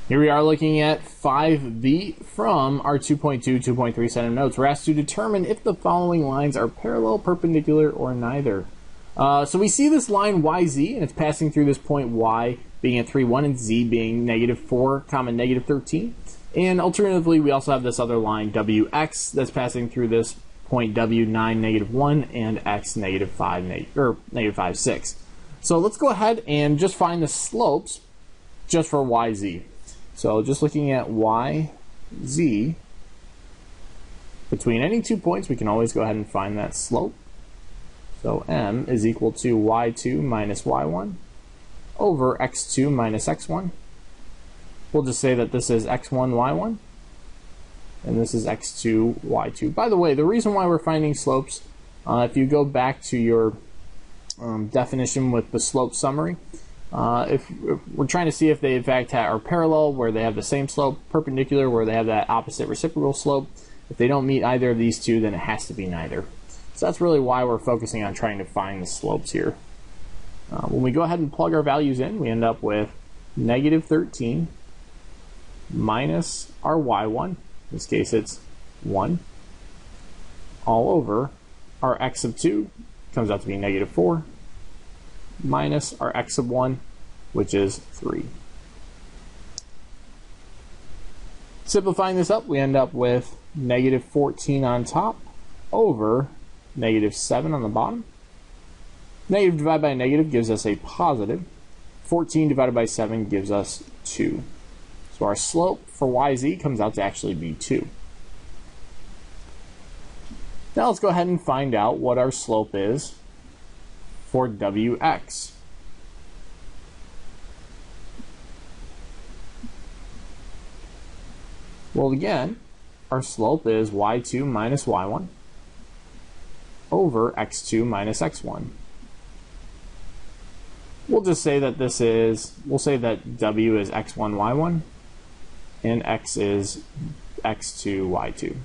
Here we are looking at 5b from our 2.2, 2.3 set of notes. We're asked to determine if the following lines are parallel, perpendicular, or neither. So we see this line YZ, and it's passing through this point Y being at 3, 1, and Z being -4, -13. And alternatively, we also have this other line WX that's passing through this point W, 9, -1, and X, -5, 6. So let's go ahead and just find the slopes just for YZ. So just looking at YZ, between any 2 points, we can always go ahead and find that slope. So M is equal to Y2 minus Y1 over X2 minus X1. We'll just say that this is X1, Y1, and this is X2, Y2. By the way, the reason why we're finding slopes, if you go back to your definition with the slope summary, if we're trying to see if they in fact are parallel, where they have the same slope, perpendicular, where they have that opposite reciprocal slope. If they don't meet either of these two, then it has to be neither. So that's really why we're focusing on trying to find the slopes here. When we go ahead and plug our values in, we end up with -13 minus our y1, in this case it's 1, all over our x of 2, comes out to be -4, minus our x of 1, which is 3. Simplifying this up, we end up with -14 on top over -7 on the bottom. Negative divided by a negative gives us a positive. 14 divided by 7 gives us 2. So our slope for YZ comes out to actually be 2. Now let's go ahead and find out what our slope is for WX. Well, again, our slope is Y2 minus Y1 over X2 minus X1. We'll just say that we'll say that W is X1, Y1, and X is X2, Y2.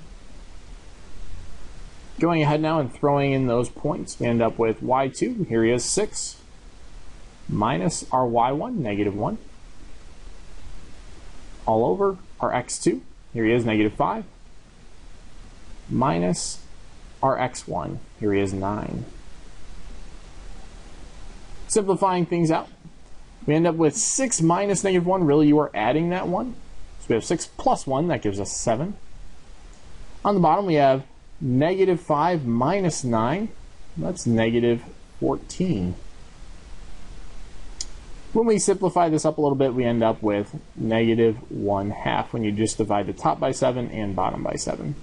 Going ahead now and throwing in those points, we end up with Y2, here he is 6, minus our Y1, -1, all over our X2, here he is -5, minus our X1, here he is 9. Simplifying things out, we end up with 6 minus -1. Really, you are adding that 1. So we have 6 plus 1, that gives us 7. On the bottom, we have -5 minus 9. That's -14. When we simplify this up a little bit, we end up with -1/2 when you just divide the top by 7 and bottom by 7.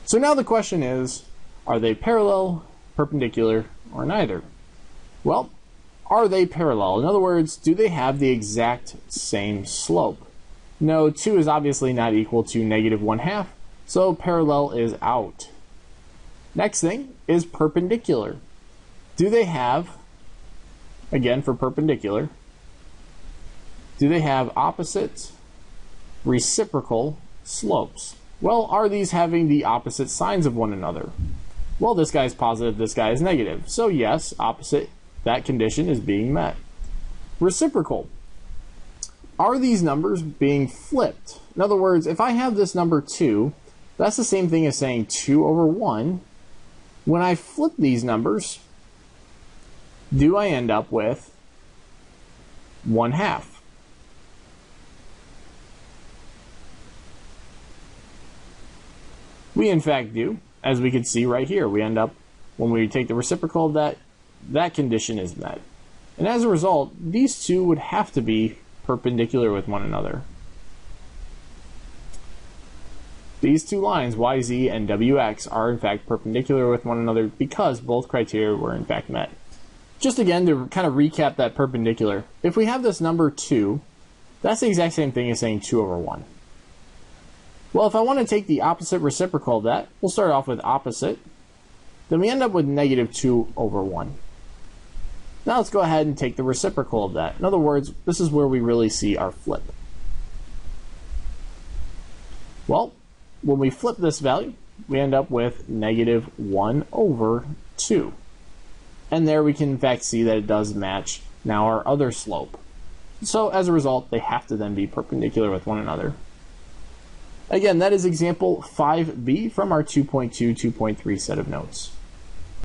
So now the question is, are they parallel, perpendicular, or neither? Well, are they parallel? In other words, do they have the exact same slope? No, 2 is obviously not equal to -1/2, so parallel is out. Next thing is perpendicular. Do they have, again for perpendicular, do they have opposite reciprocal slopes? Well, are these having the opposite signs of one another? Well, this guy is positive, this guy is negative. So yes, opposite, that condition is being met. Reciprocal. Are these numbers being flipped? In other words, if I have this number 2, that's the same thing as saying 2 over 1. When I flip these numbers, do I end up with 1/2? We in fact do, as we can see right here. We end up, when we take the reciprocal of that, that condition is met. And as a result, these two would have to be perpendicular with one another. These two lines, YZ and WX, are in fact perpendicular with one another because both criteria were in fact met. Just again, to kind of recap that perpendicular, if we have this number 2, that's the exact same thing as saying 2 over 1. Well, if I want to take the opposite reciprocal of that, we'll start off with opposite. Then we end up with -2 over 1. Now let's go ahead and take the reciprocal of that. In other words, this is where we really see our flip. Well, when we flip this value, we end up with -1 over 2. And there we can in fact see that it does match now our other slope. So as a result, they have to then be perpendicular with one another. Again, that is example 5b from our 2.2, 2.3 set of notes.